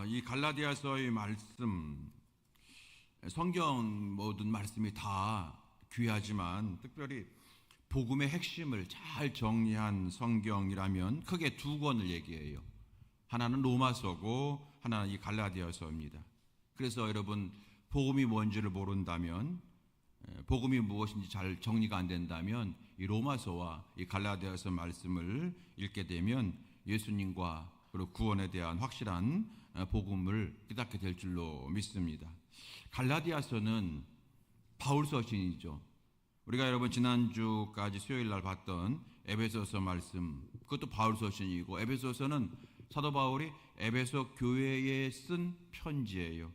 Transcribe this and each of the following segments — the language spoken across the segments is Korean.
이 갈라디아서의 말씀, 성경 모든 말씀이 다 귀하지만 특별히 복음의 핵심을 잘 정리한 성경이라면 크게 두 권을 얘기해요. 하나는 로마서고 하나는 이 갈라디아서입니다. 그래서 여러분 복음이 뭔지를 모른다면, 복음이 무엇인지 잘 정리가 안 된다면 이 로마서와 이 갈라디아서 말씀을 읽게 되면 예수님과 그리고 구원에 대한 확실한 복음을 깨닫게 될 줄로 믿습니다. 갈라디아서는 바울 서신이죠. 우리가 여러분 지난주까지 수요일 날 봤던 에베소서 말씀, 그것도 바울 서신이고, 에베소서는 사도 바울이 에베소 교회에 쓴 편지예요.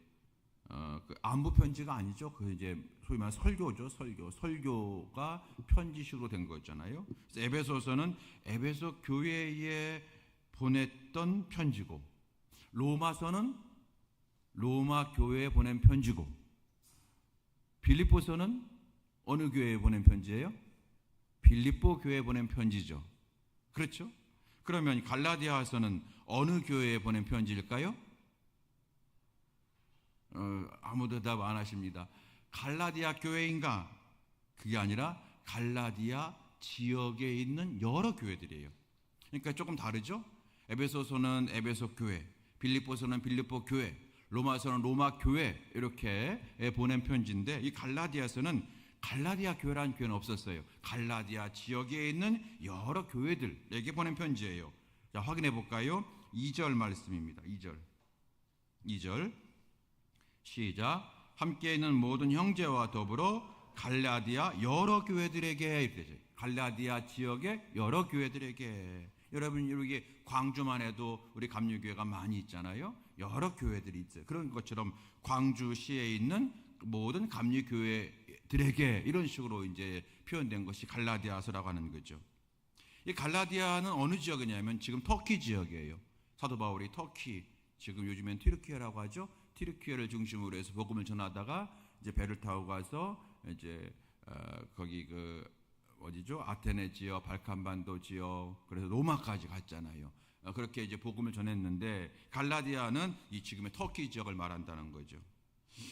그 안부 편지가 아니죠. 그 이제 소위 말하는 설교죠. 설교가 편지식으로 된 거잖아요. 그래서 에베소서는 에베소 교회에 보냈던 편지고, 로마서는 로마 교회에 보낸 편지고, 빌립보서는 어느 교회에 보낸 편지예요? 빌립보 교회에 보낸 편지죠. 그렇죠? 그러면 갈라디아서는 어느 교회에 보낸 편지일까요? 아무도 대답 안 하십니다. 갈라디아 교회인가? 그게 아니라 갈라디아 지역에 있는 여러 교회들이에요. 그러니까 조금 다르죠? 에베소서는 에베소 교회, 빌립보서는 빌립보 교회, 로마서는 로마 교회, 이렇게 보낸 편지인데, 이 갈라디아서는 갈라디아 교회라는 교회는 없었어요. 갈라디아 지역에 있는 여러 교회들에게 보낸 편지예요. 자, 확인해 볼까요? 2절 말씀입니다. 2절 시작. 함께 있는 모든 형제와 더불어 갈라디아 여러 교회들에게, 이렇게 되죠. 갈라디아 지역의 여러 교회들에게. 여러분 여기 광주만 해도 우리 감리교회가 많이 있잖아요. 여러 교회들이 있어요. 그런 것처럼 광주시에 있는 모든 감리교회들에게, 이런 식으로 이제 표현된 것이 갈라디아서라고 하는 거죠. 이 갈라디아는 어느 지역이냐면 지금 터키 지역이에요. 사도 바울이 터키, 지금 요즘엔 튀르키예라고 하죠. 튀르키예를 중심으로 해서 복음을 전하다가 이제 배를 타고 가서 이제 거기 어디죠? 아테네 지역, 발칸반도 지역, 그래서 로마까지 갔잖아요. 그렇게 이제 복음을 전했는데, 갈라디아는 이 지금의 터키 지역을 말한다는 거죠.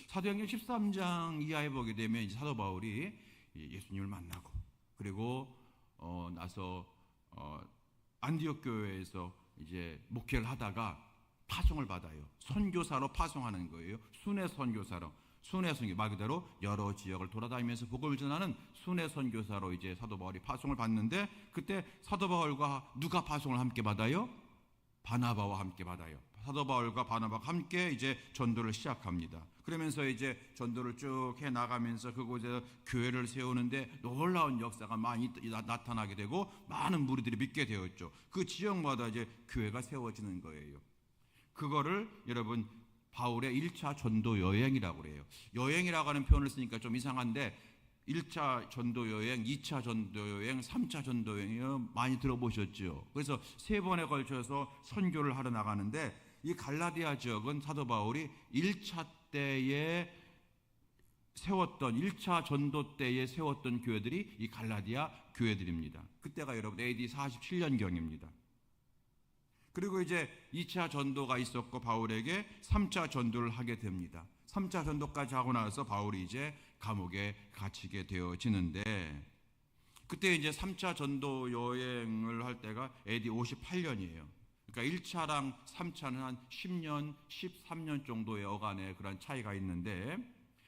사도행전 13장 이하에 보게 되면 이제 사도 바울이 예수님을 만나고, 그리고 나서 안디옥 교회에서 이제 목회를 하다가 파송을 받아요. 선교사로 파송하는 거예요. 순회 선교사로. 순회 선교, 말 그대로 여러 지역을 돌아다니면서 복음을 전하는 순회 선교사로 이제 사도 바울이 파송을 받는데, 그때 사도 바울과 누가 파송을 함께 받아요? 바나바와 함께 받아요. 사도 바울과 바나바가 함께 이제 전도를 시작합니다. 그러면서 이제 전도를 쭉 해 나가면서 그곳에 교회를 세우는데 놀라운 역사가 많이 나타나게 되고 많은 무리들이 믿게 되었죠. 그 지역마다 이제 교회가 세워지는 거예요. 그거를 여러분 바울의 1차 전도 여행이라고 그래요. 여행이라고 하는 표현을 쓰니까 좀 이상한데, 1차 전도 여행, 2차 전도 여행, 3차 전도 여행 많이 들어보셨죠? 그래서 3번에 걸쳐서 선교를 하러 나가는데, 이 갈라디아 지역은 사도 바울이 1차 때에 세웠던, 1차 전도 때에 세웠던 교회들이 이 갈라디아 교회들입니다. 그때가 여러분 AD 47년경입니다. 그리고 이제 2차 전도가 있었고 바울에게 3차 전도를 하게 됩니다. 3차 전도까지 하고 나서 바울이 이제 감옥에 갇히게 되어지는데, 그때 이제 3차 전도 여행을 할 때가 AD 58년이에요. 그러니까 1차랑 3차는 한 10년, 13년 정도의 어간의 그런 차이가 있는데,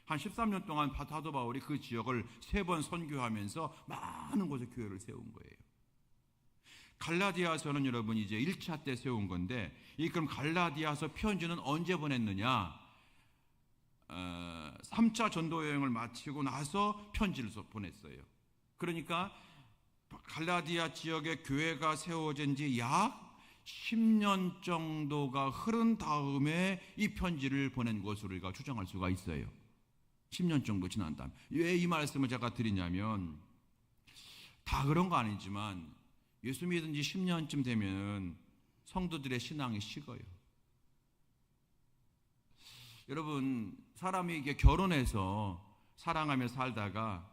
한 13년 동안 사도 바울이 그 지역을 3번 선교하면서 많은 곳에 교회를 세운 거예요. 갈라디아서는 여러분 이제 1차 때 세운 건데, 그럼 갈라디아서 편지는 언제 보냈느냐? 3차 전도 여행을 마치고 나서 편지를 보냈어요. 그러니까 갈라디아 지역에 교회가 세워진 지 약 10년 정도가 흐른 다음에 이 편지를 보낸 것으로 우리가 추정할 수가 있어요. 10년 정도 지난 다음. 왜 이 말씀을 제가 드리냐면, 다 그런 거 아니지만 예수 믿은 지 10년쯤 되면 성도들의 신앙이 식어요. 여러분, 사람이 이게 결혼해서 사랑하며 살다가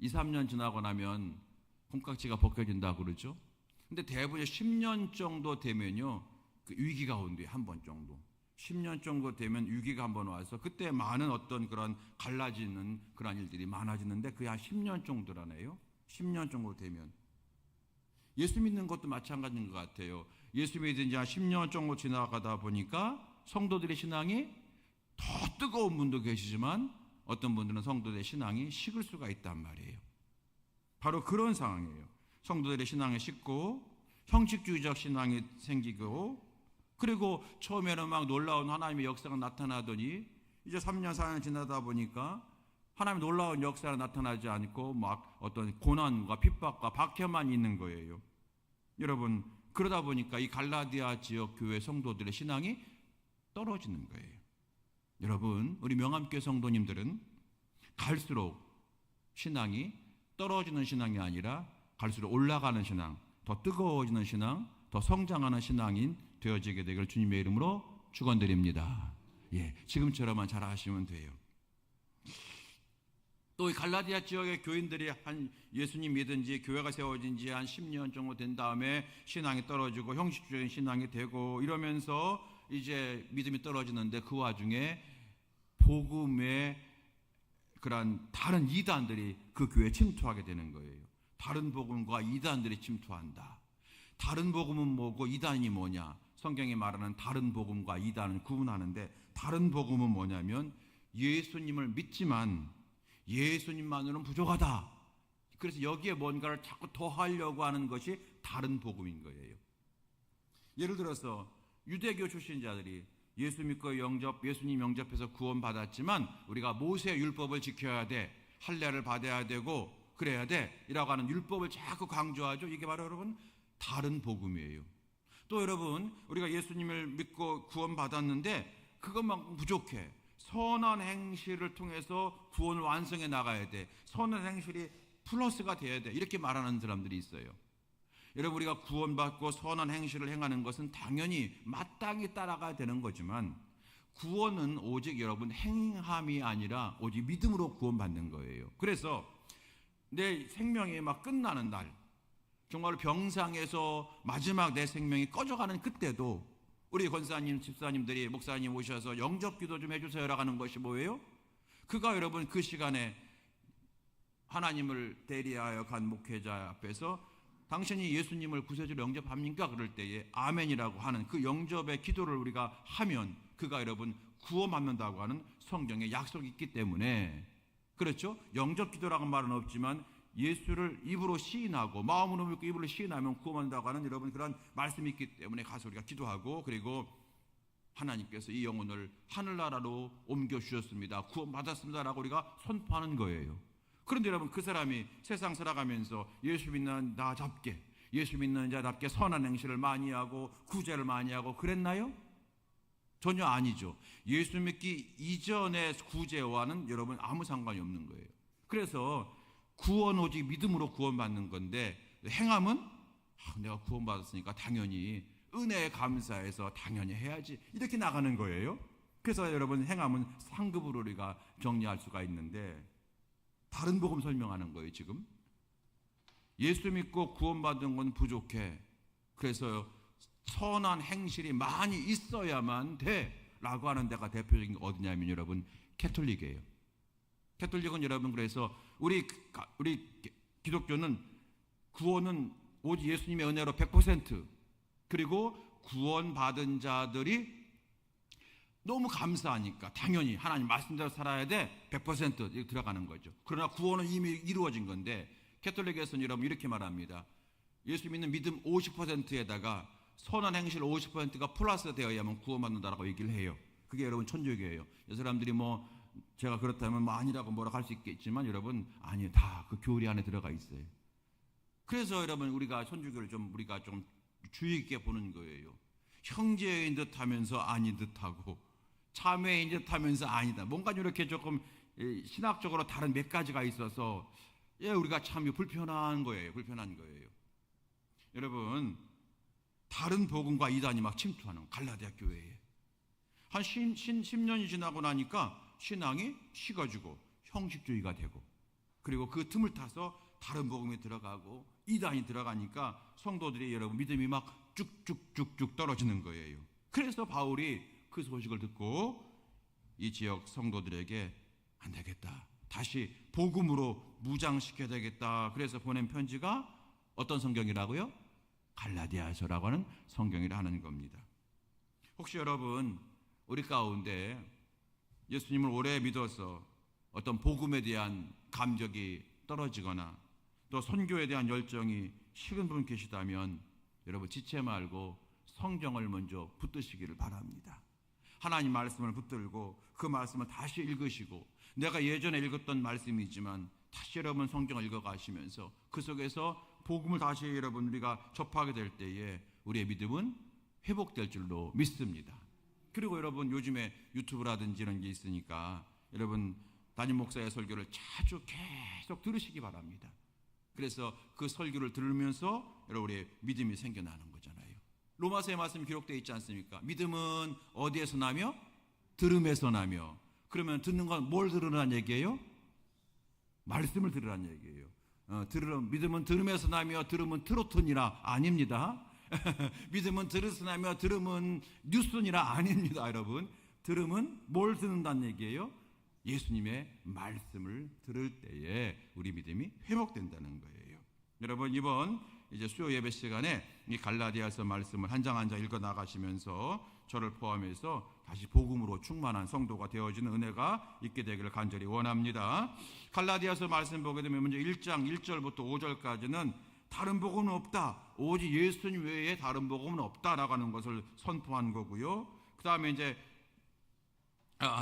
2, 3년 지나고 나면 콩깍지가 벗겨진다고 그러죠. 근데 대부분 10년 정도 되면요, 그 위기가 온대요. 한 번 정도. 10년 정도 되면 위기가 한번 와서 그때 많은 어떤 그런 갈라지는 그런 일들이 많아지는데 그게 한 10년 정도라네요. 10년 정도 되면. 예수 믿는 것도 마찬가지인 것 같아요. 예수 믿은 지 한 10년 정도 지나가다 보니까 성도들의 신앙이 더 뜨거운 분도 계시지만 어떤 분들은 성도들의 신앙이 식을 수가 있단 말이에요. 바로 그런 상황이에요. 성도들의 신앙이 식고 형식주의적 신앙이 생기고, 그리고 처음에는 막 놀라운 하나님의 역사가 나타나더니 이제 3년 4년 지나다 보니까 하나님의 놀라운 역사가 나타나지 않고 막 어떤 고난과 핍박과 박해만 있는 거예요. 여러분, 그러다 보니까 이 갈라디아 지역 교회 성도들의 신앙이 떨어지는 거예요. 여러분, 우리 명함교회 성도님들은 갈수록 신앙이 떨어지는 신앙이 아니라 갈수록 올라가는 신앙, 더 뜨거워지는 신앙, 더 성장하는 신앙인 되어지게 되기를 주님의 이름으로 축원드립니다. 예, 지금처럼만 잘 하시면 돼요. 또 이 갈라디아 지역의 교인들이 한 예수님 믿은 지 교회가 세워진 지 한 10년 정도 된 다음에 신앙이 떨어지고 형식주의적인 신앙이 되고 이러면서 이제 믿음이 떨어지는데 그 와중에 복음의 그런 다른 이단들이 그 교회에 침투하게 되는 거예요. 다른 복음과 이단들이 침투한다. 다른 복음은 뭐고 이단이 뭐냐? 성경이 말하는 다른 복음과 이단은 구분하는데, 다른 복음은 뭐냐면 예수님을 믿지만 예수님만으로는 부족하다. 그래서 여기에 뭔가를 자꾸 더 하려고 하는 것이 다른 복음인 거예요. 예를 들어서 유대교 출신 자들이 예수 믿고 예수님 영접해서 구원받았지만 우리가 모세 율법을 지켜야 돼, 할례를 받아야 되고 그래야 돼 이라고 하는 율법을 자꾸 강조하죠. 이게 바로 여러분 다른 복음이에요. 또 여러분, 우리가 예수님을 믿고 구원받았는데 그것만 부족해. 선한 행실을 통해서 구원을 완성해 나가야 돼. 선한 행실이 플러스가 돼야 돼. 이렇게 말하는 사람들이 있어요. 여러분, 우리가 구원받고 선한 행실을 행하는 것은 당연히 마땅히 따라가야 되는 거지만 구원은 오직 여러분 행함이 아니라 오직 믿음으로 구원받는 거예요. 그래서 내 생명이 막 끝나는 날, 정말 병상에서 마지막 내 생명이 꺼져가는 그때도 우리 권사님, 집사님들이 목사님 오셔서 영접기도 좀 해주세요라고 하는 것이 뭐예요? 그가 여러분 그 시간에 하나님을 대리하여 간 목회자 앞에서 당신이 예수님을 구세주로 영접합니까? 그럴 때에 아멘이라고 하는 그 영접의 기도를 우리가 하면 그가 여러분 구원받는다고 하는 성경에 약속이 있기 때문에, 그렇죠? 영접 기도라는 말은 없지만 예수를 입으로 시인하고 마음으로 믿고 입으로 시인하면 구원한다고 하는 여러분 그런 말씀이 있기 때문에 가서 우리가 기도하고, 그리고 하나님께서 이 영혼을 하늘나라로 옮겨주셨습니다, 구원받았습니다라고 우리가 선포하는 거예요. 그런데 여러분, 그 사람이 세상 살아가면서 예수 믿는 나답게, 예수 믿는 자답게 선한 행실을 많이 하고 구제를 많이 하고 그랬나요? 전혀 아니죠. 예수 믿기 이전의 구제와는 여러분 아무 상관이 없는 거예요. 그래서 구원 오직 믿음으로 구원받는 건데, 행함은 내가 구원받았으니까 당연히 은혜에 감사해서 당연히 해야지 이렇게 나가는 거예요. 그래서 여러분 행함은 상급으로 우리가 정리할 수가 있는데, 다른 복음 설명하는 거예요. 지금 예수 믿고 구원받은 건 부족해, 그래서 선한 행실이 많이 있어야만 돼 라고 하는 데가 대표적인 게 어디냐면 여러분 캐톨릭이에요. 캐톨릭은 여러분, 그래서 우리 기독교는 구원은 오직 예수님의 은혜로 100%, 그리고 구원받은 자들이 너무 감사하니까 당연히 하나님 말씀대로 살아야 돼 100% 들어가는 거죠. 그러나 구원은 이미 이루어진 건데, 캐톨릭에서는 여러분 이렇게 말합니다. 예수 믿는 믿음 50%에다가 선한 행실 50%가 플러스 되어야만 구원받는다라고 얘기를 해요. 그게 여러분 천주교예요. 이 사람들이 뭐 제가 그렇다면 뭐 아니라고 뭐라고 할 수 있겠지만 여러분 아니에요. 다 그 교리 안에 들어가 있어요. 그래서 여러분 우리가 천주교를 우리가 좀 주의 있게 보는 거예요. 형제인 듯하면서 아닌 듯하고 자매인 듯하면서 아니다. 뭔가 이렇게 조금 신학적으로 다른 몇 가지가 있어서 우리가 참 불편한 거예요. 불편한 거예요. 여러분, 다른 복음과 이단이 막 침투하는 갈라디아 교회에 한 10년이 지나고 나니까 신앙이 식어지고 형식주의가 되고, 그리고 그 틈을 타서 다른 복음이 들어가고 이단이 들어가니까 성도들이 여러분 믿음이 막 쭉쭉쭉쭉 떨어지는 거예요. 그래서 바울이 그 소식을 듣고 이 지역 성도들에게 안 되겠다, 다시 복음으로 무장시켜야 되겠다. 그래서 보낸 편지가 어떤 성경이라고요? 갈라디아서라고 하는 성경이라 하는 겁니다. 혹시 여러분 우리 가운데 예수님을 오래 믿어서 어떤 복음에 대한 감격이 떨어지거나 또 선교에 대한 열정이 식은 분 계시다면 여러분 지체 말고 성경을 먼저 붙드시기를 바랍니다. 하나님 말씀을 붙들고 그 말씀을 다시 읽으시고, 내가 예전에 읽었던 말씀이지만 다시 여러분 성경을 읽어가시면서 그 속에서 복음을 다시 여러분 우리가 접하게 될 때에 우리의 믿음은 회복될 줄로 믿습니다. 그리고 여러분 요즘에 유튜브라든지 이런 게 있으니까 여러분 담임 목사의 설교를 자주 계속 들으시기 바랍니다. 그래서 그 설교를 들으면서 여러분의 믿음이 생겨나는 거잖아요. 로마서의 말씀이 기록되어 있지 않습니까? 믿음은 어디에서 나며? 들음에서 나며. 그러면 듣는 건 뭘 들으라는 얘기예요? 말씀을 들으라는 얘기예요. 믿음은 들음에서 나며 들음은 트로트니라 아닙니다. 믿음은 들으서 나며 들음은 뉴스니라 아닙니다. 여러분, 들음은 뭘 듣는다는 얘기예요? 예수님의 말씀을 들을 때에 우리 믿음이 회복된다는 거예요. 여러분 이번 이제 수요 예배 시간에 이 갈라디아서 말씀을 한 장 한 장 읽어 나가시면서 저를 포함해서 다시 복음으로 충만한 성도가 되어지는 은혜가 있게 되기를 간절히 원합니다. 갈라디아서 말씀 보게 되면 먼저 1장 1절부터 5절까지는 다른 복음은 없다, 오직 예수님 외에 다른 복음은 없다라고 하는 것을 선포한 거고요. 그 다음에 이제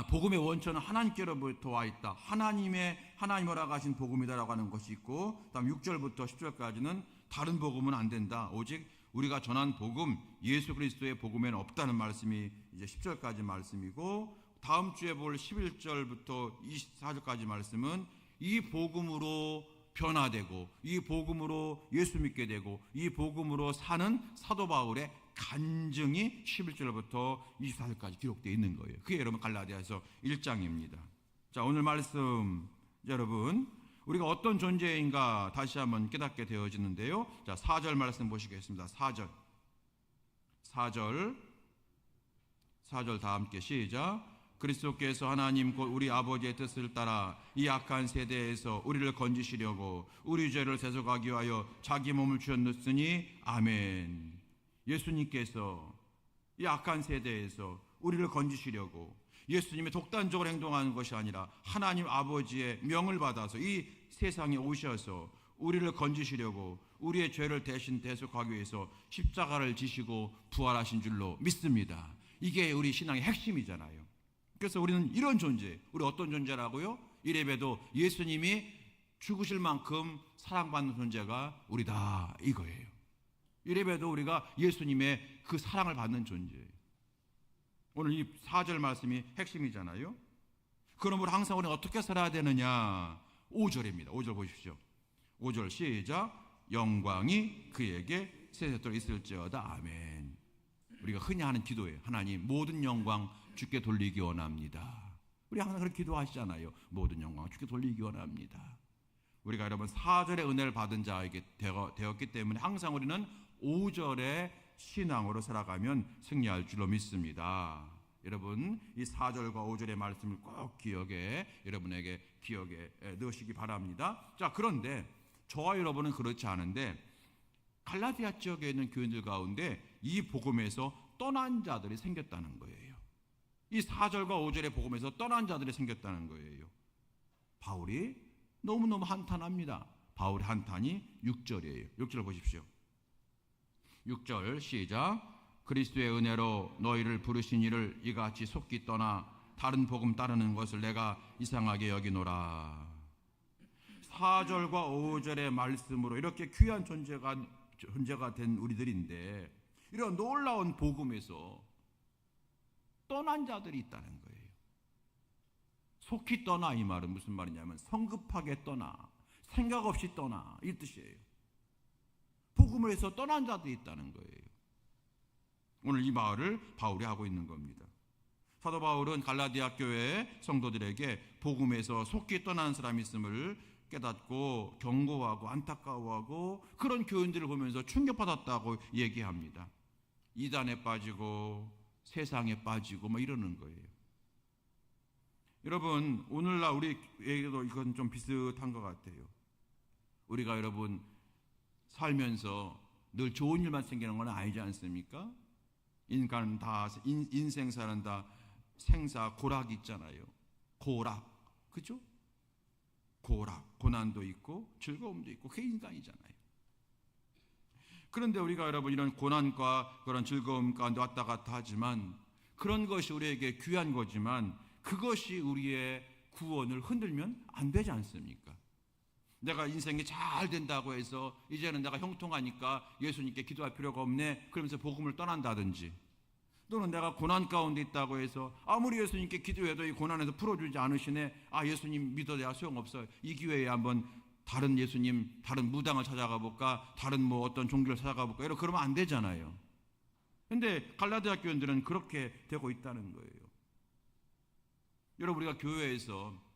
복음의 원천은 하나님께로부터 와 있다, 하나님으로 하신 복음이다라고 하는 것이 있고, 그 다음 6절부터 10절까지는 다른 복음은 안 된다, 오직 우리가 전한 복음 예수 그리스도의 복음에는 없다는 말씀이 이제 10절까지 말씀이고, 다음 주에 볼 11절부터 24절까지 말씀은 이 복음으로 변화되고 이 복음으로 예수 믿게 되고 이 복음으로 사는 사도 바울의 간증이 11절부터 24절까지 기록되어 있는 거예요. 그게 여러분 갈라디아서 1장입니다. 자, 오늘 말씀 여러분 우리가 어떤 존재인가 다시 한번 깨닫게 되어지는데요. 자, 4절 말씀 보시겠습니다. 4절 다 함께 시작. 그리스도께서 하나님 곧 우리 아버지의 뜻을 따라 이 악한 세대에서 우리를 건지시려고 우리 죄를 세속하기 위하여 자기 몸을 주셨으니 아멘. 예수님께서 이 악한 세대에서 우리를 건지시려고 예수님이 독단적으로 행동하는 것이 아니라 하나님 아버지의 명을 받아서 이 세상에 오셔서 우리를 건지시려고 우리의 죄를 대신 대속하기 위해서 십자가를 지시고 부활하신 줄로 믿습니다. 이게 우리 신앙의 핵심이잖아요. 그래서 우리는 이런 존재, 우리 어떤 존재라고요? 이래봬도 예수님이 죽으실 만큼 사랑받는 존재가 우리다 이거예요. 이래봬도 우리가 예수님의 그 사랑을 받는 존재예요. 오늘 이 4절 말씀이 핵심이잖아요. 그러므로 항상 우리는 어떻게 살아야 되느냐? 5절입니다. 5절 보십시오. 5절 시작. 영광이 그에게 세세토록 있을지어다. 아멘. 우리가 흔히 하는 기도예요. 하나님 모든 영광 주께 돌리기 원합니다. 우리 항상 그렇게 기도하시잖아요. 모든 영광 주께 돌리기 원합니다. 우리가 여러분 4절의 은혜를 받은 자에게 되었기 때문에 항상 우리는 5절의 신앙으로 살아가면 승리할 줄로 믿습니다. 여러분 이 4절과 5절의 말씀을 꼭 여러분에게 기억에 넣으시기 바랍니다. 자, 그런데 저와 여러분은 그렇지 않은데 갈라디아 지역에 있는 교인들 가운데 이 복음에서 떠난 자들이 생겼다는 거예요. 이 4절과 5절의 복음에서 떠난 자들이 생겼다는 거예요. 바울이 너무너무 한탄합니다. 바울의 한탄이 6절이에요. 6절 보십시오. 6절 시작. 그리스도의 은혜로 너희를 부르신 이를 이같이 속기 떠나 다른 복음 따르는 것을 내가 이상하게 여기노라. 4절과 5절의 말씀으로 이렇게 귀한 존재가 된 우리들인데 이런 놀라운 복음에서 떠난 자들이 있다는 거예요. 속히 떠나, 이 말은 무슨 말이냐면 성급하게 떠나, 생각 없이 떠나, 이 뜻이에요. 복음을 해서 떠난 자들이 있다는 거예요. 오늘 이 말을 바울이 하고 있는 겁니다. 사도 바울은 갈라디아 교회 성도들에게 복음에서 속히 떠나는 사람이 있음을 깨닫고 경고하고 안타까워하고 그런 교인들을 보면서 충격받았다고 얘기합니다. 이단에 빠지고 세상에 빠지고 뭐 이러는 거예요. 여러분, 오늘날 우리에게도 이건 좀 비슷한 것 같아요. 우리가 여러분 살면서 늘 좋은 일만 생기는 건 아니지 않습니까? 인간은 다 인생 사는 다 생사 고락이 있잖아요. 고락, 그죠? 고락, 고난도 있고 즐거움도 있고 그게 인간이잖아요. 그런데 우리가 여러분 이런 고난과 그런 즐거움 가운데 왔다 갔다 하지만 그런 것이 우리에게 귀한 거지만 그것이 우리의 구원을 흔들면 안 되지 않습니까? 내가 인생이 잘 된다고 해서 이제는 내가 형통하니까 예수님께 기도할 필요가 없네 그러면서 복음을 떠난다든지, 또는 내가 고난 가운데 있다고 해서 아무리 예수님께 기도해도 이 고난에서 풀어주지 않으시네, 예수님 믿어야 소용없어요, 이 기회에 한번 다른 예수님, 다른 무당을 찾아가 볼까, 다른 뭐 어떤 종교를 찾아가 볼까, 이렇게 그러면 안 되잖아요. 근데 갈라디아 교인들은 그렇게 되고 있다는 거예요. 여러분, 우리가 교회에서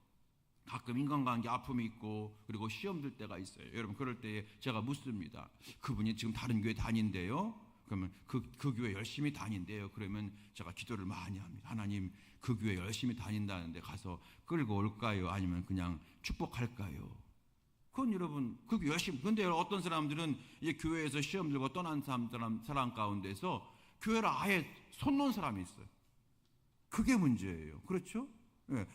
가끔 인간관계 아픔이 있고 그리고 시험 들 때가 있어요. 여러분, 그럴 때 제가 묻습니다. 그분이 지금 다른 교회 다닌대요? 그러면 그 교회 열심히 다닌대요. 그러면 제가 기도를 많이 합니다. 하나님, 그 교회 열심히 다닌다는데 가서 끌고 올까요? 아니면 그냥 축복할까요? 그건 여러분, 그 열심히. 근데 어떤 사람들은 이제 교회에서 시험 들고 떠난 사람 가운데서 교회를 아예 손 놓은 사람이 있어요. 그게 문제예요. 그렇죠? 예,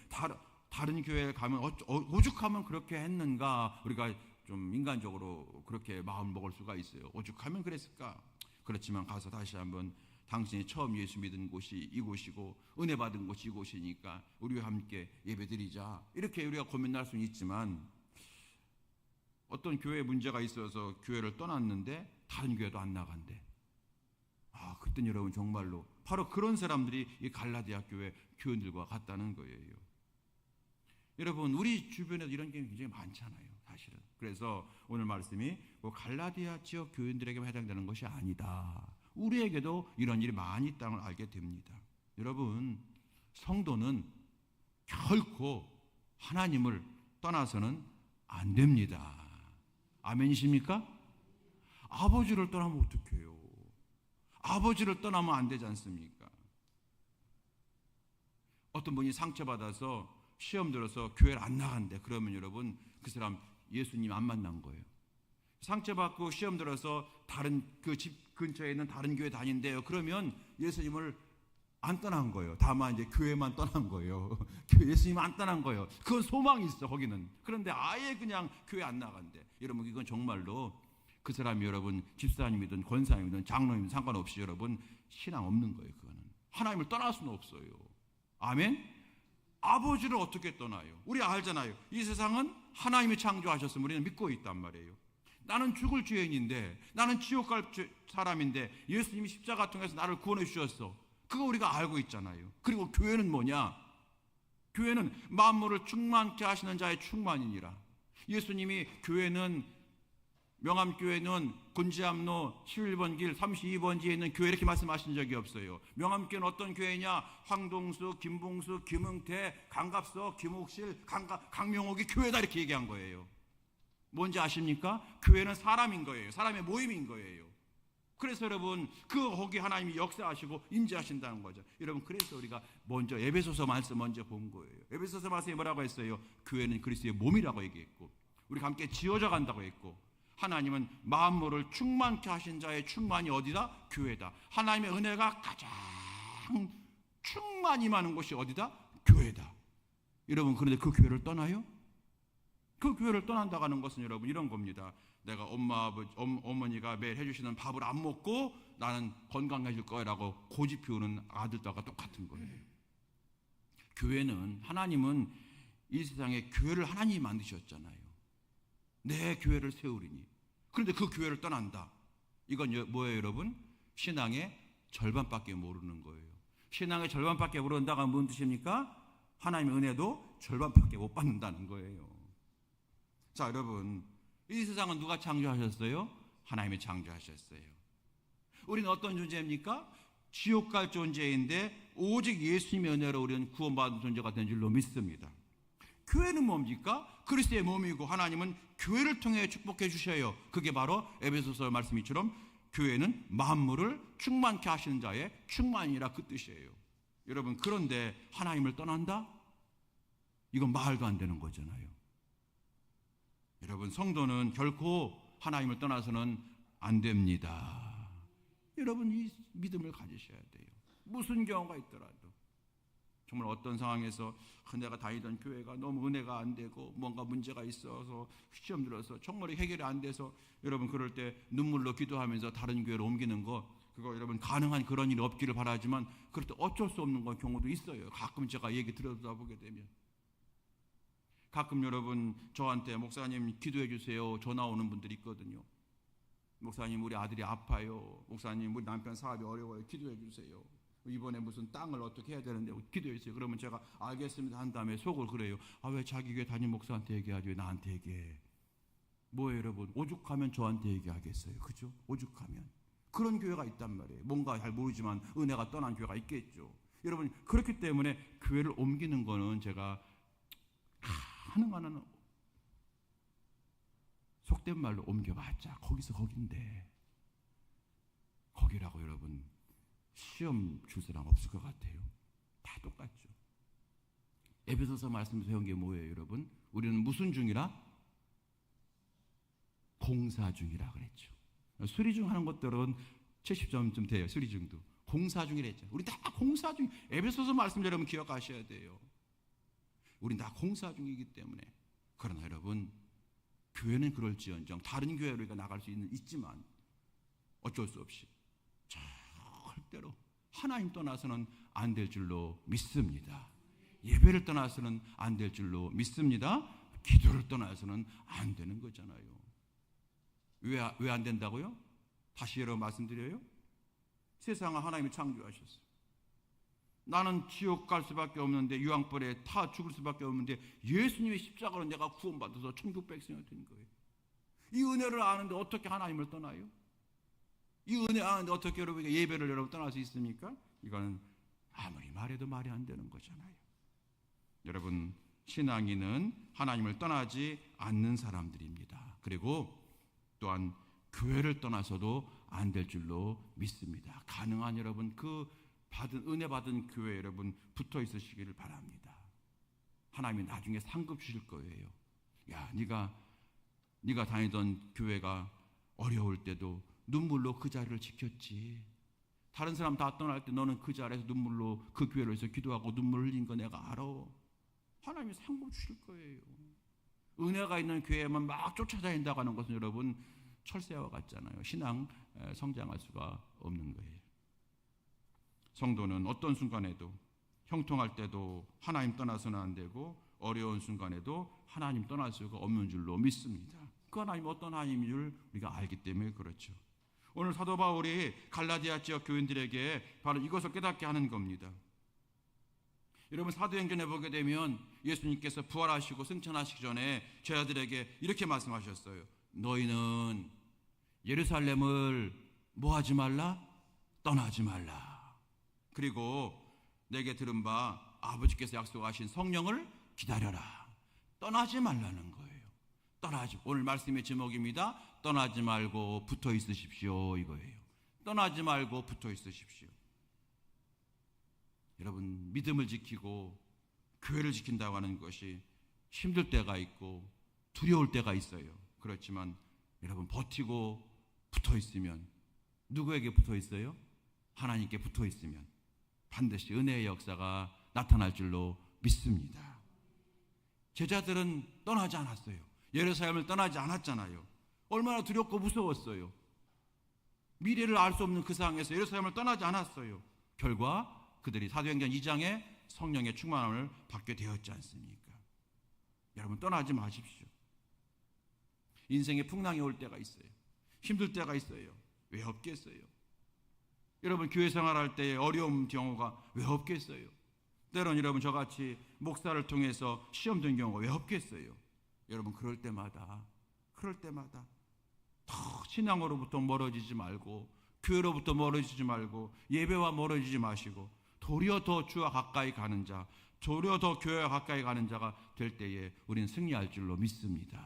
다른 교회에 가면 오죽하면 그렇게 했는가, 우리가 좀 인간적으로 그렇게 마음 먹을 수가 있어요. 오죽하면 그랬을까? 그렇지만 가서 다시 한번 당신이 처음 예수 믿은 곳이 이곳이고 은혜 받은 곳이 이곳이니까 우리와 함께 예배드리자, 이렇게 우리가 고민할 수는 있지만 어떤 교회에 문제가 있어서 교회를 떠났는데 다른 교회도 안 나간대. 그때는 여러분 정말로 바로 그런 사람들이 이 갈라디아 교회 교인들과 같다는 거예요. 여러분, 우리 주변에도 이런 게 굉장히 많잖아요, 사실은. 그래서 오늘 말씀이 갈라디아 지역 교인들에게만 해당되는 것이 아니다. 우리에게도 이런 일이 많이 있다는 걸 알게 됩니다. 여러분, 성도는 결코 하나님을 떠나서는 안 됩니다. 아멘이십니까? 아버지를 떠나면 어떡해요? 아버지를 떠나면 안 되지 않습니까? 어떤 분이 상처받아서 시험 들어서 교회를 안 나간대. 그러면 여러분, 그 사람 예수님 안 만난 거예요. 상처받고 시험 들어서 다른 그 집 근처에 있는 다른 교회 다닌대요. 그러면 예수님을 안 떠난 거예요. 다만 이제 교회만 떠난 거예요. 예수님 안 떠난 거예요. 그건 소망이 있어, 거기는. 그런데 아예 그냥 교회 안 나간대. 여러분, 이건 정말로 그 사람이 여러분 집사님이든 권사님이든 장로님이든 상관없이 여러분 신앙 없는 거예요. 그거는 하나님을 떠날 수는 없어요. 아멘. 아버지를 어떻게 떠나요? 우리 알잖아요. 이 세상은 하나님이 창조하셨으면 우리는 믿고 있단 말이에요. 나는 죽을 죄인인데, 나는 지옥 갈 사람인데 예수님이 십자가 통해서 나를 구원해 주셨어. 그거 우리가 알고 있잖아요. 그리고 교회는 뭐냐? 교회는 만물을 충만케 하시는 자의 충만이니라. 예수님이 교회는, 명암교회는 곤지암로 11번 길 32번지에 있는 교회 이렇게 말씀하신 적이 없어요. 명암교회는 어떤 교회냐? 황동수, 김봉수, 김흥태, 강갑석, 김옥실, 강명옥이 교회다, 이렇게 얘기한 거예요. 뭔지 아십니까? 교회는 사람인 거예요. 사람의 모임인 거예요. 그래서 여러분, 거기 하나님이 역사하시고 임재하신다는 거죠. 여러분, 그래서 우리가 먼저 에베소서 말씀 먼저 본 거예요. 에베소서 말씀이 뭐라고 했어요? 교회는 그리스도의 몸이라고 얘기했고, 우리가 함께 지어져 간다고 했고, 하나님은 만물을 충만케 하신 자의 충만이 어디다? 교회다. 하나님의 은혜가 가장 충만히 많은 곳이 어디다? 교회다. 여러분, 그런데 그 교회를 떠나요? 그 교회를 떠난다고 하는 것은 여러분 이런 겁니다. 내가 어머니가 매일 해주시는 밥을 안 먹고 나는 건강해질 거라고 고집 피우는 아들들과 똑같은 거예요. 교회는, 하나님은 이 세상에 교회를 하나님이 만드셨잖아요. 내 교회를 세우리니. 그런데 그 교회를 떠난다. 이건 뭐예요, 여러분? 신앙의 절반밖에 모르는 거예요. 신앙의 절반밖에 모른다가 무슨 뜻입니까? 하나님의 은혜도 절반밖에 못 받는다는 거예요. 자, 여러분, 이 세상은 누가 창조하셨어요? 하나님이 창조하셨어요. 우리는 어떤 존재입니까? 지옥 갈 존재인데 오직 예수님의 은혜로 우리는 구원받은 존재가 된 줄로 믿습니다. 교회는 뭡니까? 그리스도의 몸이고 하나님은 교회를 통해 축복해 주셔요. 그게 바로 에베소서 말씀이처럼 교회는 만물을 충만케 하시는 자의 충만이라 그 뜻이에요. 여러분, 그런데 하나님을 떠난다? 이건 말도 안 되는 거잖아요. 여러분, 성도는 결코 하나님을 떠나서는 안 됩니다. 여러분, 이 믿음을 가지셔야 돼요. 무슨 경우가 있더라도. 정말 어떤 상황에서 내가 다니던 교회가 너무 은혜가 안 되고 뭔가 문제가 있어서 시험 들어서 정말 해결이 안 돼서, 여러분, 그럴 때 눈물로 기도하면서 다른 교회로 옮기는 거, 그거 여러분 가능한 그런 일이 없기를 바라지만 그럴 때 어쩔 수 없는 경우도 있어요. 가끔 제가 얘기 들어보게 되면. 가끔 여러분 저한테 목사님 기도해 주세요 전화 오는 분들이 있거든요. 목사님 우리 아들이 아파요. 목사님 우리 남편 사업이 어려워요. 기도해 주세요. 이번에 무슨 땅을 어떻게 해야 되는데 기도해 주세요. 그러면 제가 알겠습니다 한 다음에 속을 그래요. 아, 왜 자기 교회 담임 목사한테 얘기하지 왜 나한테 얘기해? 뭐예요 여러분? 오죽하면 저한테 얘기하겠어요. 그죠? 오죽하면. 그런 교회가 있단 말이에요. 뭔가 잘 모르지만 은혜가 떠난 교회가 있겠죠. 여러분, 그렇기 때문에 교회를 옮기는 거는 제가 가능한 속된 말로 옮겨봤자 거기서 거긴데, 거기라고 여러분 시험 줄 사람 없을 것 같아요. 다 똑같죠. 에베소서 말씀 배운 게 뭐예요 여러분? 우리는 무슨 중이라? 공사 중이라 그랬죠. 수리 중 하는 것들은 70점쯤 돼요. 수리 중도 공사 중이라 했죠. 우리 다 공사 중. 에베소서 말씀 여러분 기억하셔야 돼요. 우린 다 공사 중이기 때문에. 그러나 여러분, 교회는 그럴지언정 다른 교회로 우리가 나갈 수 있지만 어쩔 수 없이 절대로 하나님 떠나서는 안 될 줄로 믿습니다. 예배를 떠나서는 안 될 줄로 믿습니다. 기도를 떠나서는 안 되는 거잖아요. 왜 안 된다고요? 다시 여러분 말씀드려요. 세상을 하나님이 창조하셨어요. 나는 지옥 갈 수밖에 없는데, 유황불에 타 죽을 수밖에 없는데 예수님의 십자가로 내가 구원받아서 천국 백성이 된 거예요. 이 은혜를 아는데 어떻게 하나님을 떠나요? 이 은혜 아는데 어떻게 여러분 예배를 여러분 떠날 수 있습니까? 이거는 아무리 말해도 말이 안 되는 거잖아요. 여러분, 신앙인은 하나님을 떠나지 않는 사람들입니다. 그리고 또한 교회를 떠나서도 안 될 줄로 믿습니다. 가능한 여러분 그 은혜 받은 교회 여러분 붙어 있으시기를 바랍니다. 하나님이 나중에 상급 주실 거예요. 야, 네가 다니던 교회가 어려울 때도 눈물로 그 자리를 지켰지. 다른 사람 다 떠날 때 너는 그 자리에서 눈물로 그 교회를 위해서 기도하고 눈물 흘린 거 내가 알아. 하나님이 상급 주실 거예요. 은혜가 있는 교회만 막 쫓아다닌다고 하는 것은 여러분 철새와 같잖아요. 신앙 성장할 수가 없는 거예요. 성도는 어떤 순간에도, 형통할 때도 하나님 떠나서는 안 되고 어려운 순간에도 하나님 떠날 수가 없는 줄로 믿습니다. 그 하나님 어떤 하나님인 줄 우리가 알기 때문에 그렇죠. 오늘 사도 바울이 갈라디아 지역 교인들에게 바로 이것을 깨닫게 하는 겁니다. 여러분, 사도행전에 보게 되면 예수님께서 부활하시고 승천하시기 전에 제자들에게 이렇게 말씀하셨어요. 너희는 예루살렘을 뭐하지 말라? 떠나지 말라. 그리고 내게 들은 바 아버지께서 약속하신 성령을 기다려라. 떠나지 말라는 거예요. 오늘 말씀의 제목입니다. 떠나지 말고 붙어 있으십시오, 이거예요. 떠나지 말고 붙어 있으십시오. 여러분, 믿음을 지키고 교회를 지킨다고 하는 것이 힘들 때가 있고 두려울 때가 있어요. 그렇지만 여러분, 버티고 붙어 있으면, 누구에게 붙어 있어요? 하나님께 붙어 있으면 반드시 은혜의 역사가 나타날 줄로 믿습니다. 제자들은 떠나지 않았어요. 예루살렘을 떠나지 않았잖아요. 얼마나 두렵고 무서웠어요. 미래를 알 수 없는 그 상황에서 예루살렘을 떠나지 않았어요. 결과 그들이 사도행전 2장에 성령의 충만함을 받게 되었지 않습니까? 여러분, 떠나지 마십시오. 인생에 풍랑이 올 때가 있어요. 힘들 때가 있어요. 왜 없겠어요? 여러분, 교회 생활할 때 어려운 경우가 왜 없겠어요? 때론 여러분 저같이 목사를 통해서 시험 든 경우가 왜 없겠어요? 여러분, 그럴 때마다 더 신앙으로부터 멀어지지 말고, 교회로부터 멀어지지 말고, 예배와 멀어지지 마시고, 도리어 더 주와 가까이 가는 자, 도리어 더 교회와 가까이 가는 자가 될 때에 우리는 승리할 줄로 믿습니다.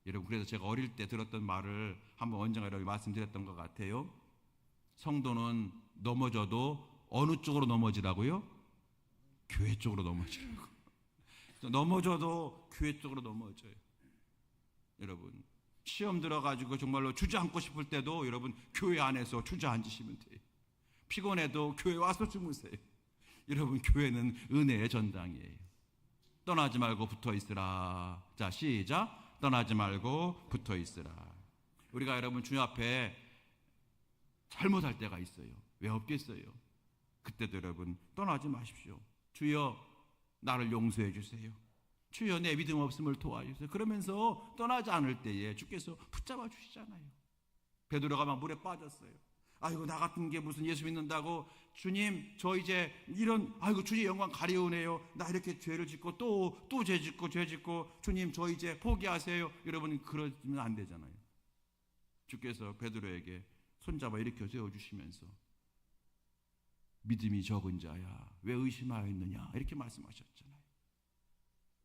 여러분, 그래서 제가 어릴 때 들었던 말을 한번 언젠가 여러분 말씀드렸던 것 같아요. 성도는 넘어져도 어느 쪽으로 넘어지라고요? 교회 쪽으로 넘어지라고. 넘어져도 교회 쪽으로 넘어져요. 여러분, 시험 들어가지고 정말로 주저앉고 싶을 때도 여러분 교회 안에서 주저앉으시면 돼요. 피곤해도 교회 와서 주무세요. 여러분, 교회는 은혜의 전당이에요. 떠나지 말고 붙어 있으라. 자, 시작. 떠나지 말고 붙어 있으라. 우리가 여러분 주님 앞에 잘못할 때가 있어요. 왜 없겠어요? 그때도 여러분 떠나지 마십시오. 주여, 나를 용서해 주세요. 주여, 내 믿음 없음을 도와주세요. 그러면서 떠나지 않을 때에 주께서 붙잡아 주시잖아요. 베드로가 막 물에 빠졌어요. 아이고, 나 같은 게 무슨 예수 믿는다고, 주님 저 이제 이런, 아이고 주의 영광 가리우네요. 나 이렇게 죄를 짓고 또 죄 짓고 주님 저 이제 포기하세요. 여러분, 그러면 안 되잖아요. 주께서 베드로에게 손잡아 일으켜 세워주시면서 믿음이 적은 자야, 왜 의심하였느냐, 이렇게 말씀하셨잖아요.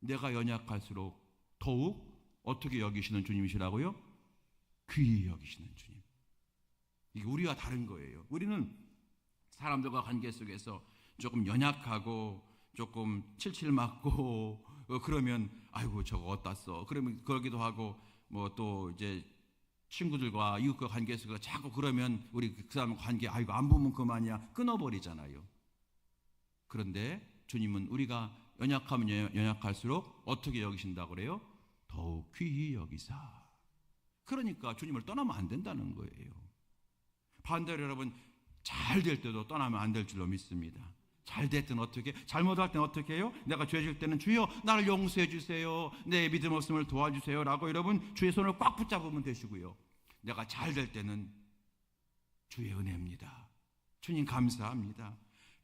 내가 연약할수록 더욱 어떻게 여기시는 주님이시라고요? 귀히 여기시는 주님. 이게 우리와 다른 거예요. 우리는 사람들과 관계 속에서 조금 연약하고 조금 칠칠 맞고 그러면 아이고 저거 어디다 써, 그러면 그러기도 하고, 뭐 또 이제 친구들과 이웃과 관계 속에서 자꾸 그러면 우리 그 사람 관계 아이고 안 보면 그만이야 끊어버리잖아요. 그런데 주님은 우리가 연약하면 연약할수록 어떻게 여기신다고 그래요? 더욱 귀히 여기사. 그러니까 주님을 떠나면 안 된다는 거예요. 반대로 여러분, 잘 될 때도 떠나면 안 될 줄로 믿습니다. 잘 될 때는 어떻게, 잘못할 때는 어떻게 해요? 내가 죄 질 때는 주여 나를 용서해 주세요, 내 믿음 없음을 도와주세요 라고 여러분 주의 손을 꽉 붙잡으면 되시고요. 내가 잘 될 때는 주의 은혜입니다, 주님 감사합니다,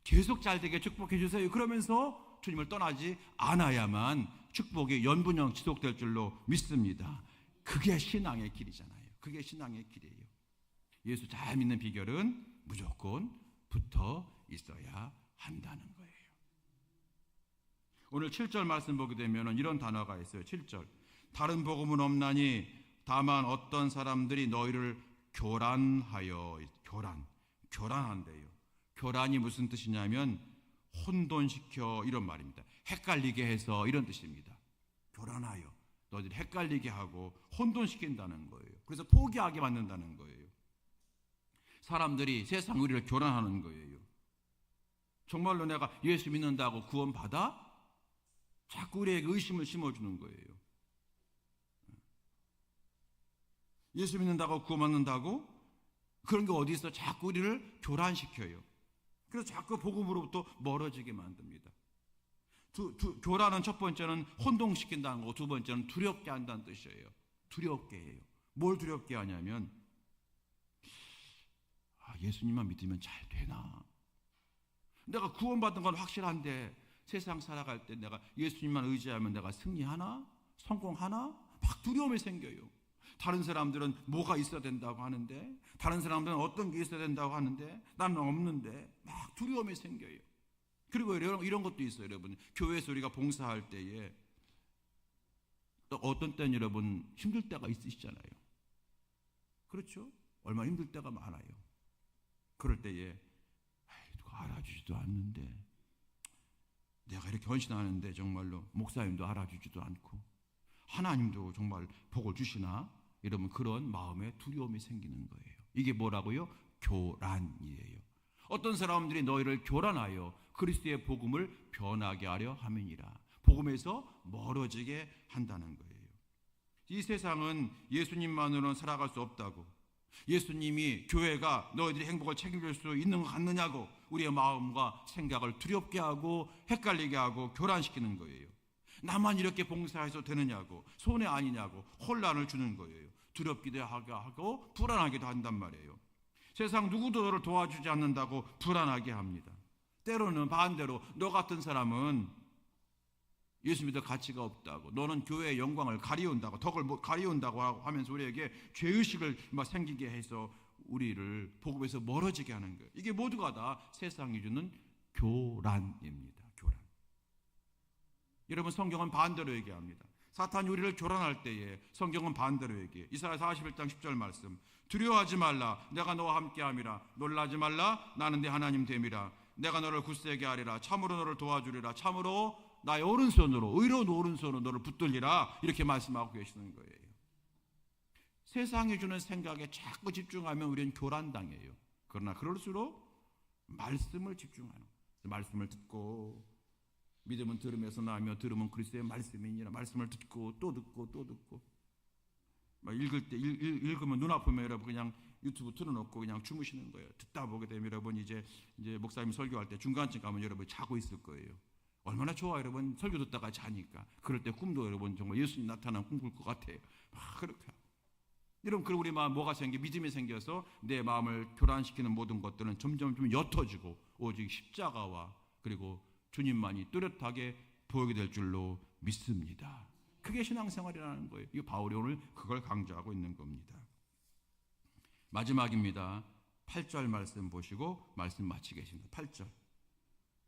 계속 잘 되게 축복해 주세요, 그러면서 주님을 떠나지 않아야만 축복이 연분명 지속될 줄로 믿습니다. 그게 신앙의 길이잖아요. 그게 신앙의 길이에요. 예수 잘 믿는 비결은 무조건 붙어 있어야 한다는 거예요. 오늘 7절 말씀 보게 되면 이런 단어가 있어요. 7절. 다른 복음은 없나니 다만 어떤 사람들이 너희를 교란하여, 교란한대요. 교란이 무슨 뜻이냐면 혼돈시켜, 이런 말입니다. 헷갈리게 해서, 이런 뜻입니다. 교란하여, 너희들이 헷갈리게 하고 혼돈시킨다는 거예요. 그래서 포기하게 만든다는 거예요. 사람들이 세상 우리를 교란하는 거예요. 정말로 내가 예수 믿는다고 구원받아? 자꾸 우리에게 의심을 심어주는 거예요. 예수 믿는다고 구원받는다고? 그런 게 어디 있어? 자꾸 우리를 교란시켜요. 그래서 자꾸 복음으로부터 멀어지게 만듭니다. 교란은 첫 번째는 혼동시킨다는 거고, 두 번째는 두렵게 한다는 뜻이에요. 두렵게 해요. 뭘 두렵게 하냐면, 예수님만 믿으면 잘 되나? 내가 구원받은 건 확실한데 세상 살아갈 때 내가 예수님만 의지하면 내가 승리하나? 성공하나? 막 두려움이 생겨요. 다른 사람들은 뭐가 있어야 된다고 하는데, 다른 사람들은 어떤 게 있어야 된다고 하는데 나는 없는데 막 두려움이 생겨요. 그리고 이런 것도 있어요. 여러분, 교회에서 우리가 봉사할 때에 어떤 때는 여러분 힘들 때가 있으시잖아요. 그렇죠? 얼마나 힘들 때가 많아요. 그럴 때에 누가 알아주지도 않는데, 내가 이렇게 헌신하는데 정말로 목사님도 알아주지도 않고 하나님도 정말 복을 주시나? 이러면 그런 마음에 두려움이 생기는 거예요. 이게 뭐라고요? 교란이에요. 어떤 사람들이 너희를 교란하여 그리스도의 복음을 변하게 하려 함이니라. 복음에서 멀어지게 한다는 거예요. 이 세상은 예수님만으로는 살아갈 수 없다고, 예수님이 교회가 너희들이 행복을 책임질 수 있는 것 같느냐고 우리의 마음과 생각을 두렵게 하고 헷갈리게 하고 교란시키는 거예요. 나만 이렇게 봉사해서 되느냐고, 손해 아니냐고 혼란을 주는 거예요. 두렵기도 하고 불안하기도 한단 말이에요. 세상 누구도 너를 도와주지 않는다고 불안하게 합니다. 때로는 반대로 너 같은 사람은 예수 믿을 가치가 없다고, 너는 교회의 영광을 가리운다고, 덕을 가리운다고 하면서 우리에게 죄의식을 생기게 해서 우리를 복음에서 멀어지게 하는 거예요. 이게 모두가 다 세상이 주는 교란입니다. 교란. 여러분, 성경은 반대로 얘기합니다. 사탄이 우리를 교란할 때에 성경은 반대로 얘기해. 이사야 41장 10절 말씀. 두려워하지 말라. 내가 너와 함께함이라. 놀라지 말라. 나는 네 하나님 됨이라. 내가 너를 굳세게 하리라. 참으로 너를 도와주리라. 참으로 나의 오른손으로, 의로운 오른손으로 너를 붙들리라. 이렇게 말씀하고 계시는 거예요. 세상이 주는 생각에 자꾸 집중하면 우리는 교란당해요. 그러나 그럴수록 말씀을 집중하는, 말씀을 듣고, 믿음은 들음에서 나며 들음은 그리스도의 말씀이니라. 말씀을 듣고 또 듣고 또 듣고, 막 읽을 때 읽으면 눈 아프면 여러분 그냥 유튜브 틀어놓고 그냥 주무시는 거예요. 듣다 보게 되면 여러분 이제 목사님 설교할 때 중간쯤 가면 여러분 자고 있을 거예요. 얼마나 좋아 여러분. 설교 듣다가 자니까. 그럴 때 꿈도 여러분 정말 예수님 나타난 꿈 꿀 것 같아요. 막 그렇게. 여러분, 그리고 우리 마음 뭐가 생겨? 믿음이 생겨서 내 마음을 교란시키는 모든 것들은 점점 좀 옅어지고 오직 십자가와 그리고 주님만이 뚜렷하게 보이게 될 줄로 믿습니다. 그게 신앙생활이라는 거예요. 이 바울이 오늘 그걸 강조하고 있는 겁니다. 마지막입니다. 8절 말씀 보시고 말씀 마치겠습니다. 8절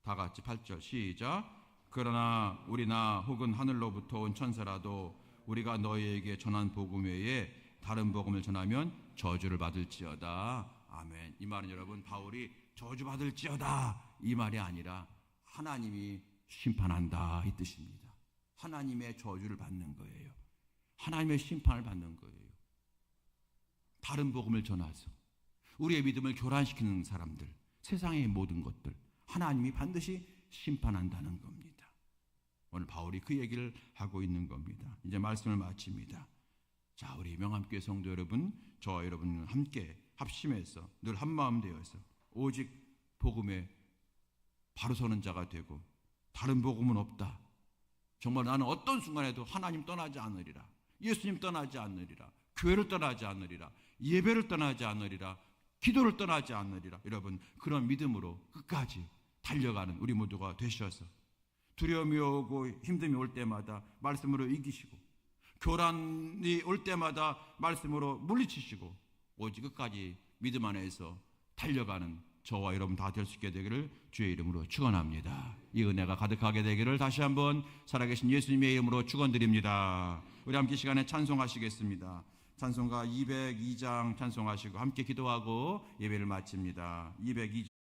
다 같이 8절 시작. 그러나 우리나 혹은 하늘로부터 온 천사라도 우리가 너희에게 전한 복음 외에 다른 복음을 전하면 저주를 받을지어다. 아멘. 이 말은 여러분 바울이 저주받을지어다 이 말이 아니라 하나님이 심판한다 이 뜻입니다. 하나님의 저주를 받는 거예요. 하나님의 심판을 받는 거예요. 다른 복음을 전해서 우리의 믿음을 교란시키는 사람들, 세상의 모든 것들 하나님이 반드시 심판한다는 겁니다. 오늘 바울이 그 얘기를 하고 있는 겁니다. 이제 말씀을 마칩니다. 자, 우리 명함교회 성도 여러분, 저와 여러분 함께 합심해서 늘 한마음 되어서 오직 복음에 바로 서는 자가 되고 다른 복음은 없다. 정말 나는 어떤 순간에도 하나님 떠나지 않으리라. 예수님 떠나지 않으리라. 교회를 떠나지 않으리라. 예배를 떠나지 않으리라. 기도를 떠나지 않으리라. 여러분, 그런 믿음으로 끝까지 달려가는 우리 모두가 되셔서 두려움이 오고 힘듦이 올 때마다 말씀으로 이기시고 교란이 올 때마다 말씀으로 물리치시고 오직 끝까지 믿음 안에서 달려가는 저와 여러분 다 될 수 있게 되기를 주의 이름으로 축원합니다. 이 은혜가 가득하게 되기를 다시 한번 살아계신 예수님의 이름으로 축원드립니다. 우리 함께 시간에 찬송하시겠습니다. 찬송가 202장 찬송하시고 함께 기도하고 예배를 마칩니다. 202장